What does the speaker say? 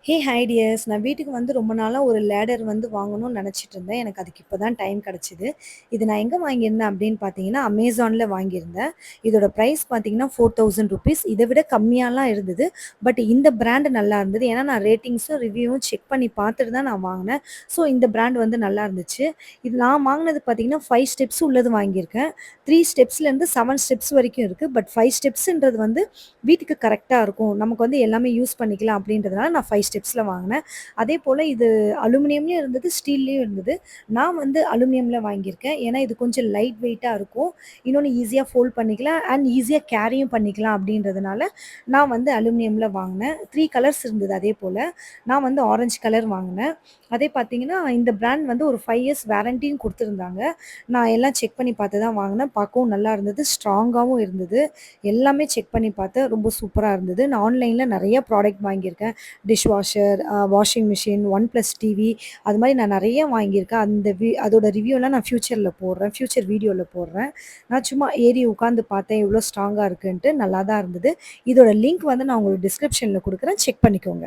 Hey hi tears! நான் வீட்டுக்கு வந்து ரொம்ப நாளா ஒரு லேடர் வந்து வாங்கணும்னு நெனச்சிட்டு இருந்தேன். எனக்கு அதுக்கு இப்ப தான் டைம் கெடச்சது. இது நான் எங்க வாங்கியிருந்தேன் அப்படின்னு பார்த்தீங்கன்னா, அமேசான்ல வாங்கியிருந்தேன். இதோட பிரைஸ் பார்த்தீங்கன்னா ₹4000 இத விட கம்மியாலாம் இருந்தது. பட் இந்த பிராண்ட் நல்லா இருந்தது. ஏன்னா நான் ரேட்டிங்ஸும், ரிவ்யூவும் செக் பண்ணி பார்த்துட்டு தான் நான் வாங்குனேன். ஸோ இந்த பிராண்ட் வந்து நல்லா இருந்துச்சு. இது நான் வாங்குனது பார்த்தீங்கன்னா, 5 ஸ்டெப்ஸ் உள்ளது வாங்கியிருக்கேன். 3 ஸ்டெப்ஸ்லேருந்து 7 ஸ்டெப்ஸ் வரைக்கும் இருக்கு. பட் 5 ஸ்டெப்ஸ்ன்றது வந்து வீட்டுக்கு கரெக்ட்டா இருக்கும். நமக்கு வந்து எல்லாமே யூஸ் பண்ணிக்கலாம் அப்படின்றதுனால நான் 5 ஸ்டெப்ஸ்ல வாங்குனேன். அதேபோல இது அலுமினியம்லயும் இருந்தது, ஸ்டீல்லயும் இருந்தது. நான் வந்து அலுமினியம்ல வாங்கியிருக்கேன். ஏன்னா இது கொஞ்சம் லைட் வெயிட்டா இருக்கும். இன்னொன்னு ஈஸியா ஃபோல்ட் பண்ணிக்கலாம் அண்ட் ஈஸியா கேரியும் பண்ணிக்கலாம் அப்படின்றதுனால நான் வந்து அலுமினியம்ல வாங்குனேன். 3 கலர்ஸ் இருந்தது அதேபோல. நான் வந்து ஆரஞ்சு கலர் வாங்குனேன். அதே பார்த்தீங்கன்னா, இந்த பிராண்ட் வந்து ஒரு 5 இயர்ஸ் வாரண்டியும் குடுத்துருந்தாங்க. நான் எல்லாம் செக் பண்ணி பார்த்து தான் வாங்குனேன். பார்க்கவும் நல்லா இருந்தது. ஸ்ட்ராங்காவும் இருந்தது. எல்லாமே செக் பண்ணி பார்த்தேன். ரொம்ப சூப்பரா இருந்தது. நான் ஆன்லைன்ல நெறைய ப்ராடக்ட் வாங்கியிருக்கேன். Dish washer, washing machine, one plus TV அது மாரி நான் நெறைய வாங்கியிருக்கேன். அதோட ரிவ்யூலாம் நான் ஃபியூச்சர்ல போடுறேன். ஃபியூச்சர் வீடியோல போடுறேன். நான் சும்மா ஏறி உட்காந்து பார்த்தேன். எவ்வளோ ஸ்ட்ராங்கா இருக்குன்ட்டு. நல்லா தான் இருந்தது. இதோட லிங்க் வந்து நான் உங்களுக்கு டிஸ்கிரிப்ஷன்ல குடுக்குறேன். செக் பண்ணிக்கோங்க.